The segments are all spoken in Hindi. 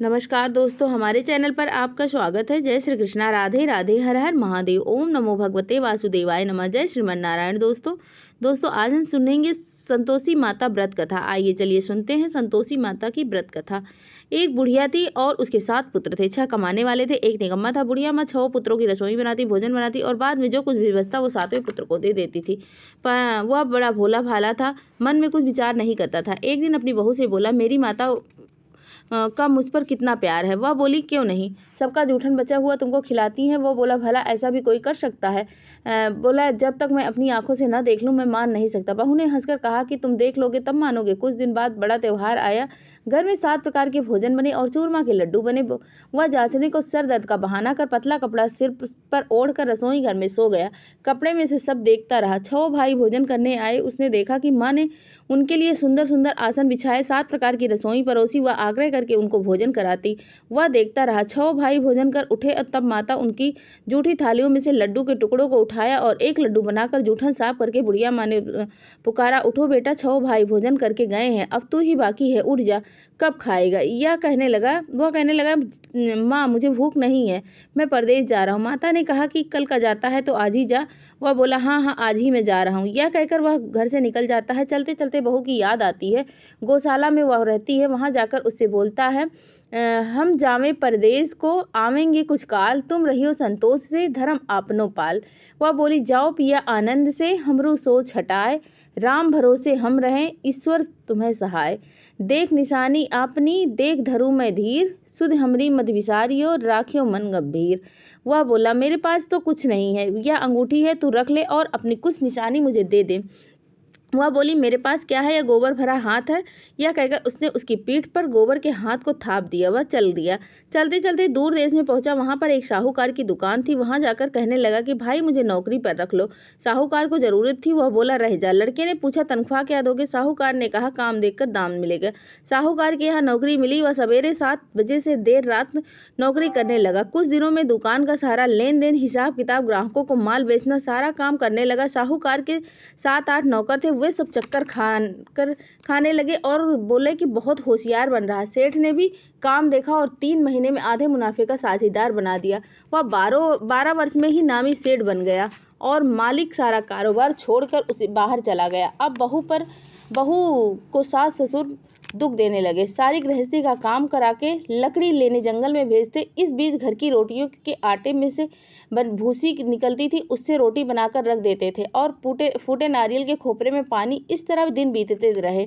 नमस्कार दोस्तों, हमारे चैनल पर आपका स्वागत है। जय श्री कृष्णा, राधे राधे, हर हर महादेव, ओम नमो भगवते वासुदेवाय नमः। जय श्रीमन नारायण। दोस्तों आज हम सुनेंगे संतोषी माता व्रत कथा। आइए चलिए सुनते हैं संतोषी माता की व्रत कथा। एक बुढ़िया थी और उसके 7 पुत्र थे। 6 कमाने वाले थे, एक निकम्मा था। बुढ़िया माँ 6 पुत्रों की रसोई बनाती, भोजन बनाती और बाद में जो कुछ भी बचता वो 7वें पुत्र को दे देती थी। पर वह बड़ा भोला भाला था, मन में कुछ विचार नहीं करता था। एक दिन अपनी बहू से बोला, मेरी माता का मुझ पर कितना प्यार है। वह बोली, क्यों नहीं, सबका जूठन बचा हुआ तुमको खिलाती हैं। वो बोला, भला ऐसा भी कोई कर सकता है? बोला, जब तक मैं अपनी आंखों से न देख लूं मैं मान नहीं सकता। बहू ने हंसकर कहा कि तुम देख लोगे तब मानोगे। कुछ दिन बाद बड़ा त्योहार आया। घर में 7 प्रकार के भोजन बने और चूरमा के लड्डू बने। वह जांचने को सर दर्द का बहाना कर पतला कपड़ा सिर पर ओढ़ कर रसोई घर में सो गया। कपड़े में से सब देखता रहा। 6 भाई भोजन करने आए। उसने देखा कि माँ ने उनके लिए सुंदर सुंदर आसन बिछाए, 7 प्रकार की रसोई परोसी। वह आग्रह करके उनको भोजन कराती। वह देखता रहा। 6 भाई भोजन कर उठे और तब माता उनकी जूठी थालियों में से लड्डू के टुकड़ों को उठाया और एक लड्डू बनाकर जूठन साफ करके बुढ़िया माँ ने पुकारा, उठो बेटा, 6 भाई भोजन करके गए हैं, अब तू ही बाकी है, उठ जा, कब खाएगा? वह कहने लगा, माँ मुझे भूख नहीं है, मैं परदेश जा रहा हूँ। माता ने कहा कि कल का जाता है तो आज ही जा। वह बोला, हाँ आज ही मैं जा रहा हूँ। यह कहकर वह घर से निकल जाता है। चलते चलते बहू की याद आती है। गौशाला में वह रहती है। वहां जाकर उससे बोलता है, हम जावे परदेश को, आवेंगे कुछ काल, तुम रहियो संतोष से, धर्म आपनो पाल। वह बोली, जाओ पिया आनंद से, हमरू सोच हटाए, राम भरोसे हम रहें, ईश्वर तुम्हें सहाय। देख निशानी आपनी, देख धरू मैं धीर, सुध हमरी मत विसारियो, राखियो मन गंभीर। वह बोला, मेरे पास तो कुछ नहीं है, यह अंगूठी है, तू रख ले और अपनी कुछ निशानी मुझे दे दे। वह बोली, मेरे पास क्या है, यह गोबर भरा हाथ है। यह कहकर उसने उसकी पीठ पर गोबर के हाथ को थाप दिया। वह चल दिया। चलते चलते दूर देश में पहुंचा। वहां पर एक साहूकार की दुकान थी। वहां जाकर कहने लगा कि भाई मुझे नौकरी पर रख लो। साहूकार को जरूरत थी। वह बोला, रह जा। लड़के ने पूछा, तनख्वाह क्या दोगे? साहूकार ने कहा, काम देखकर दाम मिलेगा। साहूकार के यहाँ नौकरी मिली। वह सवेरे 7 बजे से देर रात नौकरी करने लगा। कुछ दिनों में दुकान का सारा लेन देन, हिसाब किताब, ग्राहकों को माल बेचना, सारा काम करने लगा। साहूकार के 7-8 नौकर थे। वे सब चक्कर खाने लगे और बोले कि बहुत होशियार बन रहा है। सेठ ने भी काम देखा और 3 महीने में आधे मुनाफे का साझेदार बना दिया। वह 12 वर्ष में ही नामी सेठ बन गया और मालिक सारा कारोबार छोड़कर उसे बाहर चला गया। अब बहू को सास ससुर दुख देने लगे। सारी गृहस्थी का काम करा के लकड़ी लेने जंगल में भेजते। इस बीच घर की रोटियों के आटे में से भूसी निकलती थी, उससे रोटी बनाकर रख देते थे और फूटे नारियल के खोपरे में पानी। इस तरह दिन बीतते रहे।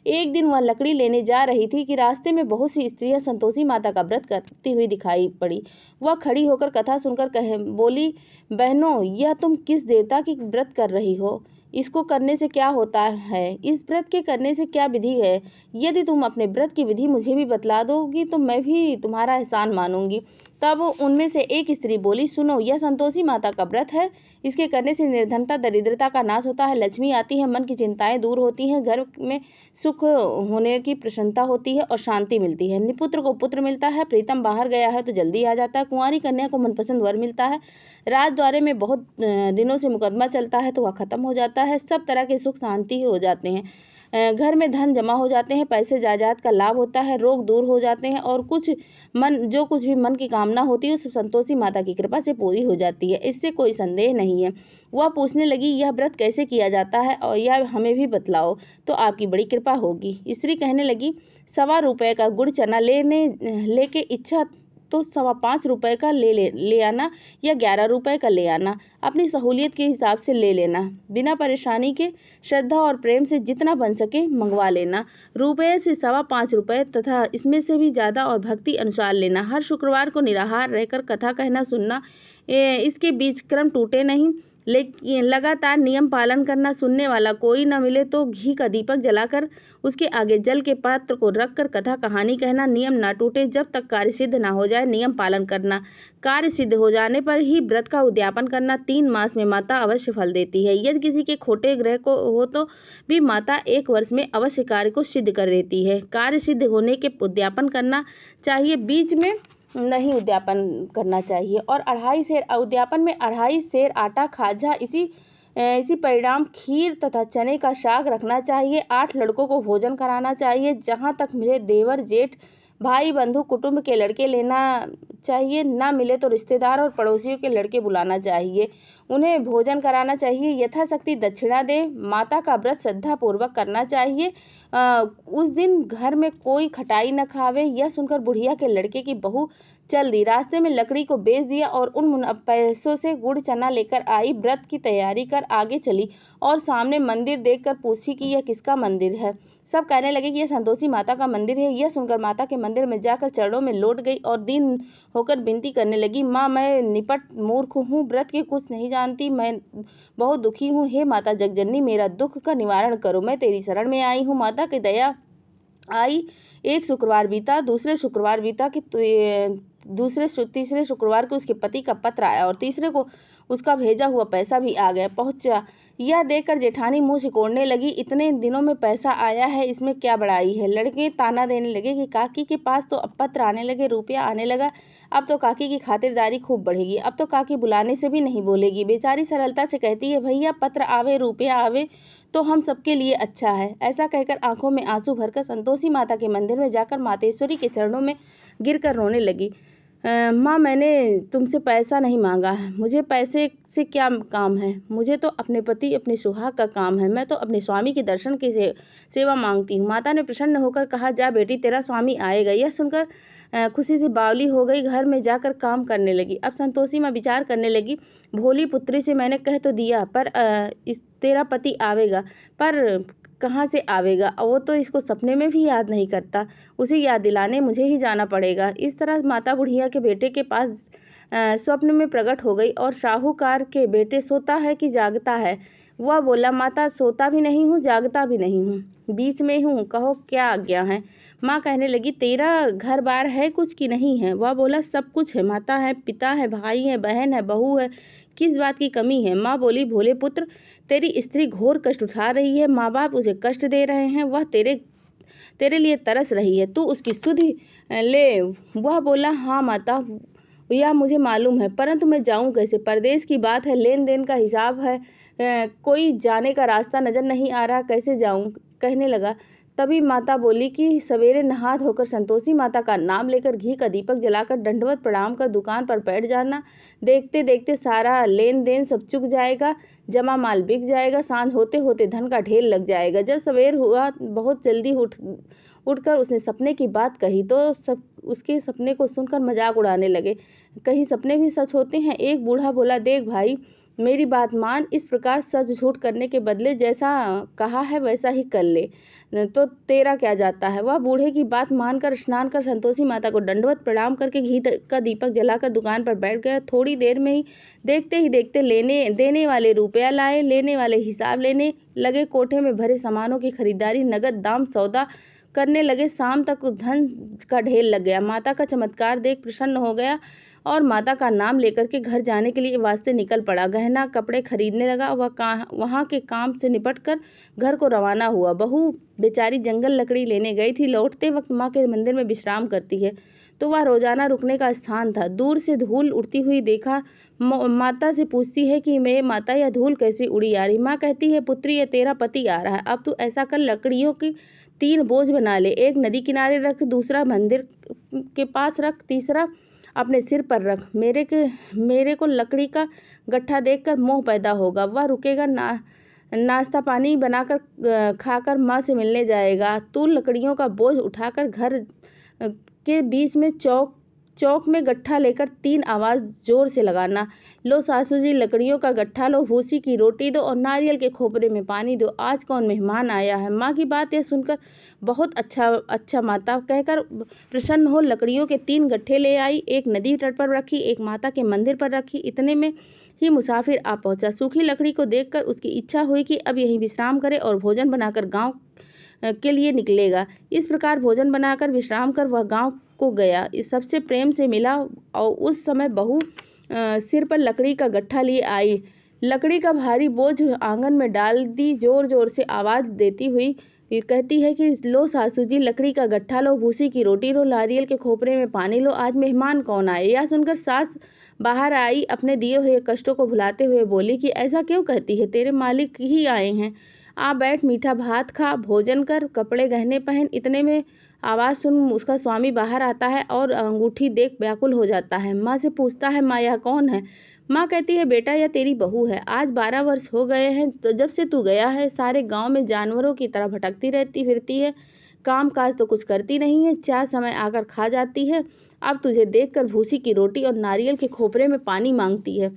एक दिन वह लकड़ी लेने जा रही थी कि रास्ते में बहुत सी स्त्रियां संतोषी माता का व्रत करती हुई दिखाई पड़ी। वह खड़ी होकर कथा सुनकर बोली, बहनों, यह तुम किस देवता की व्रत कर रही हो? इसको करने से क्या होता है? इस व्रत के करने से क्या विधि है? यदि तुम अपने व्रत की विधि मुझे भी बतला दोगी तो मैं भी तुम्हारा एहसान मानूंगी। तब उनमें से एक स्त्री बोली, सुनो, यह संतोषी माता का व्रत है। इसके करने से निर्धनता दरिद्रता का नाश होता है, लक्ष्मी आती है, मन की चिंताएं दूर होती हैं, घर में सुख होने की प्रसन्नता होती है और शांति मिलती है। निपुत्र को पुत्र मिलता है, प्रीतम बाहर गया है तो जल्दी आ जाता है, कुंवारी कन्या को मनपसंद वर मिलता है, राजद्वारे में बहुत दिनों से मुकदमा चलता है तो वह खत्म हो जाता है, सब तरह के सुख शांति हो जाते हैं, घर में धन जमा हो जाते हैं, पैसे जायदाद का लाभ होता है, रोग दूर हो जाते हैं और जो कुछ भी मन की कामना होती है उस संतोषी माता की कृपा से पूरी हो जाती है। इससे कोई संदेह नहीं है। वह पूछने लगी, यह व्रत कैसे किया जाता है और यह हमें भी बतलाओ तो आपकी बड़ी कृपा होगी। स्त्री कहने लगी, 1.25 रुपये का गुड़ चना लेके इच्छा तो 5.25 रुपये का ले आना या 11 रुपये का ले आना, अपनी सहूलियत के हिसाब से ले लेना, बिना परेशानी के श्रद्धा और प्रेम से जितना बन सके मंगवा लेना। रुपये से 5.25 रुपये तथा इसमें से भी ज़्यादा और भक्ति अनुसार लेना। हर शुक्रवार को निराहार रहकर कथा कहना सुनना, इसके बीच क्रम टूटे नहीं, लेकिन लगातार नियम पालन करना। सुनने वाला कोई न मिले तो घी का दीपक जलाकर उसके आगे जल के पात्र को रखकर कथा कहानी कहना। नियम ना टूटे जब तक कार्य सिद्ध ना हो जाए, नियम पालन करना। कार्य सिद्ध हो जाने पर ही व्रत का उद्यापन करना। 3 मास में माता अवश्य फल देती है। यदि किसी के खोटे ग्रह को हो तो भी माता 1 वर्ष में अवश्य कार्य को सिद्ध कर देती है। कार्य सिद्ध होने के उद्यापन करना चाहिए, बीच में नहीं उद्यापन करना चाहिए। और 2.5 सेर उद्यापन में 2.5 सेर आटा, खाजा, इसी परिणाम खीर तथा चने का साग रखना चाहिए। 8 लड़कों को भोजन कराना चाहिए। जहाँ तक मिले देवर जेठ भाई बंधु कुटुंब के लड़के लेना चाहिए, ना मिले तो रिश्तेदार और पड़ोसियों के लड़के बुलाना चाहिए, उन्हें भोजन कराना चाहिए, यथाशक्ति दक्षिणा दे, माता का व्रत श्रद्धा पूर्वक करना चाहिए। उस दिन घर में कोई खटाई न खावे। यह सुनकर बुढ़िया के लड़के की बहू चल दी, रास्ते में लकड़ी को बेच दिया और उन पैसों से गुड़ चना लेकर आई, व्रत की तैयारी कर आगे चली और सामने मंदिर देखकर पूछी कि यह किसका मंदिर है। सब कहने लगे कि यह संतोषी माता का मंदिर है। यह सुनकर माता के मंदिर में जाकर चरणों में लौट गई और दीन होकर विनती करने लगी, माँ मैं निपट मूर्ख हूँ, व्रत के कुछ नहीं जानती, मैं बहुत दुखी हूँ। हे माता जगजननी, मेरा दुख का निवारण करो, मैं तेरी शरण में आई हूँ। माता की दया आई। एक शुक्रवार बीता, दूसरे शुक्रवार बीता कि तीसरे शुक्रवार को उसके पति का पत्र आया और तीसरे को उसका भेजा हुआ पैसा भी आ गया पहुंचा। यह देखकर जेठानी मुंह सिकोड़ने लगी, इतने दिनों में पैसा आया है, इसमें क्या बड़ाई है। लड़के ताना देने लगे कि काकी के पास तो अब पत्र आने लगे, रुपया आने लगा, अब तो काकी की खातिरदारी खूब बढ़ेगी, अब तो काकी बुलाने से भी नहीं बोलेगी। बेचारी सरलता से कहती है, भैया पत्र आवे रुपया आवे तो हम सबके लिए अच्छा है। ऐसा कहकर आंखों में आंसू भरकर संतोषी माता के मंदिर में जाकर मातेश्वरी के चरणों में गिरकर रोने लगी। माँ मैंने तुमसे पैसा नहीं मांगा है, मुझे पैसे से क्या काम है, मुझे तो अपने पति अपने सुहाग का काम है, मैं तो अपने स्वामी के दर्शन की सेवा मांगती हूँ। माता ने प्रसन्न होकर कहा, जा बेटी तेरा स्वामी आएगा। यह सुनकर खुशी से बावली हो गई, घर में जाकर काम करने लगी। अब संतोषी माँ विचार करने लगी, भोली पुत्री से मैंने कह तो दिया पर तेरा पति आवेगा, पर कहाँ से आवेगा, वो तो इसको सपने में भी याद नहीं करता, उसे याद दिलाने मुझे ही जाना पड़ेगा। इस तरह माता बुढ़िया के बेटे के पास स्वप्न में प्रकट हो गई और साहूकार के बेटे सोता है कि जागता है। वह बोला, माता सोता भी नहीं हूँ जागता भी नहीं हूँ, बीच में हूँ, कहो क्या आज्ञा है। माँ कहने लगी, तेरा घर बार है कुछ कि नहीं है। वह बोला, सब कुछ है, माता है, पिता है, भाई है, बहन है, बहू है, किस बात की कमी है। माँ बोली, भोले पुत्र तेरी स्त्री घोर कष्ट उठा रही है, माँ बाप उसे कष्ट दे रहे हैं, वह तेरे लिए तरस रही है, तू उसकी सुधि ले। वह बोला, हाँ माता यह मुझे मालूम है, परंतु मैं जाऊं कैसे, परदेश की बात है, लेन देन का हिसाब है, कोई जाने का रास्ता नजर नहीं आ रहा, कैसे जाऊं। कहने लगा। तभी माता बोली कि सवेरे नहा धोकर संतोषी माता का नाम लेकर घी का दीपक जलाकर दंडवत प्रणाम कर दुकान पर बैठ जाना, देखते देखते सारा लेन देन सब चुक जाएगा, जमा माल बिक जाएगा, सांझ होते होते धन का ढेर लग जाएगा। जब सवेर हुआ बहुत जल्दी उठकर उसने सपने की बात कही तो सब उसके सपने को सुनकर मजाक उड़ाने लगे, कहीं सपने भी सच होते हैं। एक बूढ़ा बोला, देख भाई मेरी बात मान, इस प्रकार सच झूठ करने के बदले जैसा कहा है वैसा ही कर ले तो तेरा क्या जाता है। वह बूढ़े की बात मानकर स्नान कर संतोषी माता को दंडवत प्रणाम करके घी का दीपक जलाकर दुकान पर बैठ गया। थोड़ी देर में ही देखते लेने देने वाले रुपया लाए, लेने वाले हिसाब लेने लगे, कोठे में भरे सामानों की खरीदारी, नगद दाम सौदा करने लगे। शाम तक धन का ढेर लग गया। माता का चमत्कार देख प्रसन्न हो गया और माता का नाम लेकर के घर जाने के लिए वास्ते निकल पड़ा। गहना कपड़े खरीदने लगा। वह वहाँ के काम से निपट कर घर को रवाना हुआ। बहू बेचारी जंगल लकड़ी लेने गई थी, लौटते वक्त माँ के मंदिर में विश्राम करती है तो वह रोजाना रुकने का स्थान था। दूर से धूल उड़ती हुई देखा। माता से पूछती है कि मैं माता यह धूल कैसे उड़ी आ रही। माँ कहती है, पुत्री ये तेरा पति आ रहा है, अब तू ऐसा कर लकड़ियों की 3 बोझ बना ले, एक नदी किनारे रख, दूसरा मंदिर के पास रख, तीसरा अपने सिर पर रख। मेरे को लकड़ी का गट्ठा देखकर मोह पैदा होगा। वह रुकेगा, नाश्ता पानी बनाकर खाकर माँ से मिलने जाएगा। तू लकड़ियों का बोझ उठाकर घर के बीच में चौक में गट्ठा लेकर 3 आवाज जोर से लगाना, लो सासू जी लकड़ियों का गट्ठा लो, भूसी की रोटी दो और नारियल के खोपरे में पानी दो, आज कौन मेहमान आया है। माँ की बात यह सुनकर बहुत अच्छा माता कहकर प्रसन्न हो लकड़ियों के 3 गट्ठे ले आई, एक नदी तट पर रखी, एक माता के मंदिर पर रखी। इतने में ही मुसाफिर आ पहुंचा। सूखी लकड़ी को देखकर उसकी इच्छा हुई कि अब यहीं विश्राम करे और भोजन बनाकर गांव के लिए निकलेगा। इस प्रकार भोजन बनाकर विश्राम कर वह गांव को गया। इस सबसे प्रेम से मिला और उस समय बहू सिर पर लकड़ी का गट्ठा लिए आई। लकड़ी का भारी बोझ आंगन में डाल दी, जोर जोर से आवाज देती हुई कहती है कि लो सासू जी लकड़ी का गट्ठा लो, भूसी की रोटी लो, नारियल के खोपरे में पानी लो, आज मेहमान कौन आए। यह सुनकर सास बाहर आई, अपने दिए हुए कष्टों को भुलाते हुए बोली कि ऐसा क्यों कहती है, तेरे मालिक ही आए हैं, आ बैठ, मीठा भात खा, भोजन कर, कपड़े गहने पहन। इतने में आवाज़ सुन उसका स्वामी बाहर आता है और अंगूठी देख व्याकुल हो जाता है। माँ से पूछता है, माँ यह कौन है? माँ कहती है, बेटा यह तेरी बहू है। आज 12 वर्ष हो गए हैं तो जब से तू गया है, सारे गांव में जानवरों की तरह भटकती रहती फिरती है। काम काज तो कुछ करती नहीं है, 4 समय आकर खा जाती है। अब तुझे देखकर भूसी की रोटी और नारियल के खोपरे में पानी मांगती है।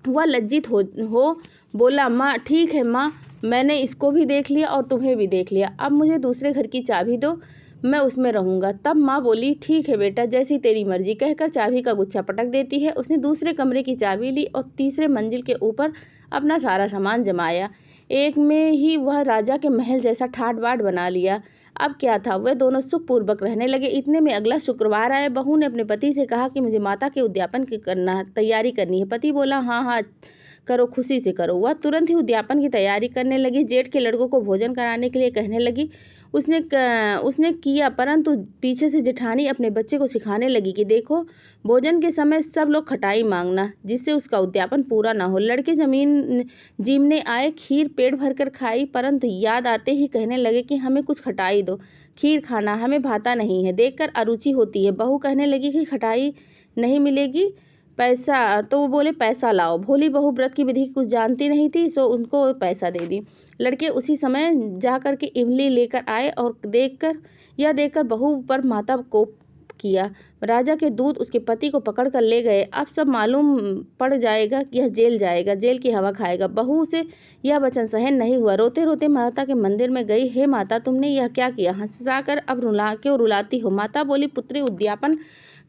वह लज्जित हो बोला, माँ ठीक है माँ, मैंने इसको भी देख लिया और तुम्हें भी देख लिया। अब मुझे दूसरे घर की चाबी दो, मैं उसमें रहूंगा। तब माँ बोली, ठीक है बेटा, जैसी तेरी मर्जी, कहकर चाबी का गुच्छा पटक देती है। उसने दूसरे कमरे की चाबी ली और तीसरे मंजिल के ऊपर अपना सारा सामान जमाया। एक में ही वह राजा के महल जैसा ठाट बाट बना लिया। अब क्या था, वे दोनों सुखपूर्वक रहने लगे। इतने में अगला शुक्रवार आया। बहू ने अपने पति से कहा कि मुझे माता के उद्यापन की तैयारी करनी है। पति बोला, हाँ हाँ करो, खुशी से करो। वह तुरंत ही उद्यापन की तैयारी करने लगी। जेठ के लड़कों को भोजन कराने के लिए कहने लगी। उसने किया, परंतु पीछे से जेठानी अपने बच्चे को सिखाने लगी कि देखो, भोजन के समय सब लोग खटाई मांगना, जिससे उसका उद्यापन पूरा ना हो। लड़के जमीन जीमने आए, खीर पेट भरकर खाई, परंतु याद आते ही कहने लगे कि हमें कुछ खटाई दो, खीर खाना हमें भाता नहीं है। देखकर अरुचि होती है। बहू कहने लगी कि खटाई नहीं मिलेगी, पैसा, तो वो बोले पैसा लाओ। भोली बहू व्रत की विधि कुछ जानती नहीं थी, सो उनको पैसा दे दी। लड़के उसी समय जा कर के इमली लेकर आए और देखकर बहू पर माता कोप किया। राजा के दूत उसके पति को पकड़ कर ले गए। अब सब मालूम पड़ जाएगा कि यह जेल जाएगा, जेल की हवा खाएगा। बहू से यह वचन सहन नहीं हुआ। रोते रोते माता के मंदिर में गई। हे माता, तुमने यह क्या किया? हंसाकर अब क्यों रुलाती हो? माता बोली, पुत्री, उद्यापन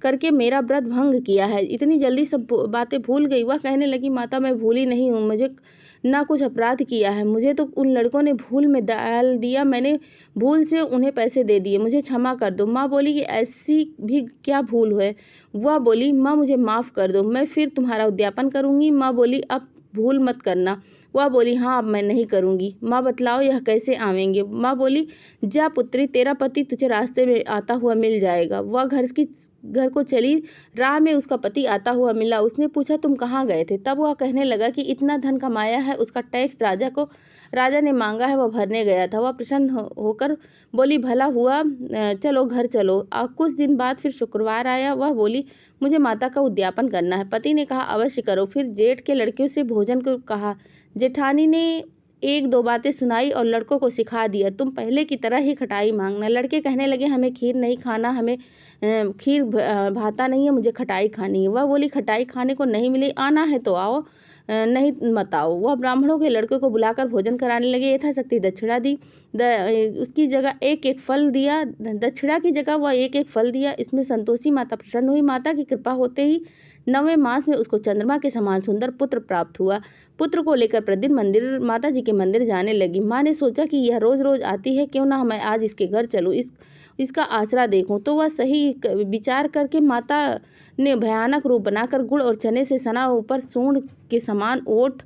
करके मेरा व्रत भंग किया है। इतनी जल्दी सब बातें भूल गई। वह कहने लगी, माता मैं भूली नहीं हूँ, मुझे ना कुछ अपराध किया है, मुझे तो उन लड़कों ने भूल में डाल दिया, मैंने भूल से उन्हें पैसे दे दिए, मुझे क्षमा कर दो। माँ बोली कि ऐसी भी क्या भूल है? वह बोली, माँ मुझे माफ कर दो, मैं फिर तुम्हारा उद्यापन करूंगी। माँ बोली, अब भूल मत करना। वह बोली, हाँ अब मैं नहीं करूंगी। माँ बतलाओ यह कैसे आवेंगे? माँ बोली, जा पुत्री, तेरा पति तुझे रास्ते में आता हुआ मिल जाएगा। वह घर को चली। राह में उसका पति आता हुआ मिला। उसने पूछा, तुम कहाँ गए थे? तब वह कहने लगा कि इतना धन कमाया है, उसका टैक्स राजा ने मांगा है, वह भरने गया था। वह प्रसन्न होकर बोली, भला हुआ, चलो घर चलो। कुछ दिन बाद फिर शुक्रवार आया। वह बोली, मुझे माता का उद्यापन करना है। पति ने कहा, अवश्य करो। फिर जेठ के लड़कियों से भोजन को कहा। जेठानी ने एक दो बातें सुनाई और लड़कों को सिखा दिया, तुम पहले की तरह ही खटाई मांगना। लड़के कहने लगे, हमें खीर नहीं खाना, हमें खीर भाता नहीं है, मुझे खटाई खानी है। वह बोली, खटाई खाने को नहीं मिली, आना है तो आओ, नहीं मत आओ। वह ब्राह्मणों के लड़के को बुलाकर भोजन कराने लगे। यथाशक्ति दक्षिणा दी। उसकी जगह एक एक फल दिया। दक्षिणा की जगह वह एक एक फल दिया। इसमें संतोषी माता प्रसन्न हुई। माता की कृपा होते ही 9वें मास में उसको चंद्रमा के समान सुंदर पुत्र प्राप्त हुआ। पुत्र को लेकर प्रतिदिन माता जी के मंदिर जाने लगी। माँ ने सोचा कि यह रोज रोज आती है, क्यों ना मैं आज इसके घर चलूं, इसका आसरा देखूं। तो वह सही विचार करके माता ने भयानक रूप बनाकर गुड़ और चने से सना ऊपर सूंड के समान ओट,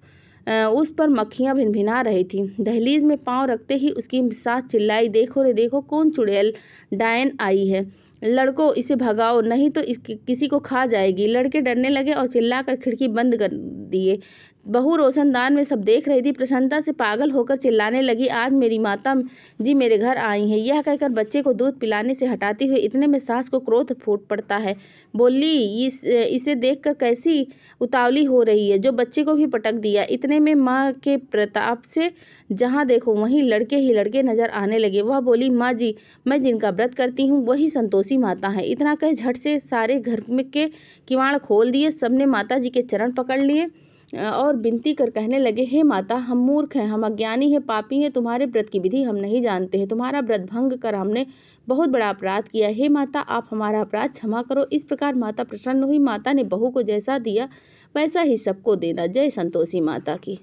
उस पर मक्खियां भिनभिना रही थी। दहलीज में पांव रखते ही उसकी सास चिल्लाई, देखो रे देखो, कौन चुड़ैल डायन आई है, लड़को इसे भगाओ, नहीं तो किसी को खा जाएगी। लड़के डरने लगे और चिल्लाकर खिड़की बंद कर दिए। बहू रोशनदान में सब देख रही थी। प्रसन्नता से पागल होकर चिल्लाने लगी, आज मेरी माता जी मेरे घर आई हैं। यह कहकर बच्चे को दूध पिलाने से हटाती हुई इतने में सास को क्रोध फूट पड़ता है। बोली, इसे देखकर कैसी उतावली हो रही है, जो बच्चे को भी पटक दिया। इतने में माँ के प्रताप से जहाँ देखो वहीं लड़के ही लड़के नजर आने लगे। वह बोली, माँ जी, मैं जिनका व्रत करती हूँ वही संतोषी माता है। इतना कह झट से सारे घर में के किवाड़ खोल दिए। सबने माता जी के चरण पकड़ लिए और विनती कर कहने लगे, हे माता, हम मूर्ख हैं, हम अज्ञानी हैं, पापी हैं, तुम्हारे व्रत की विधि हम नहीं जानते हैं, तुम्हारा व्रत भंग कर हमने बहुत बड़ा अपराध किया। हे माता, आप हमारा अपराध क्षमा करो। इस प्रकार माता प्रसन्न हुई। माता ने बहू को जैसा दिया वैसा ही सबको देना। जय संतोषी माता की।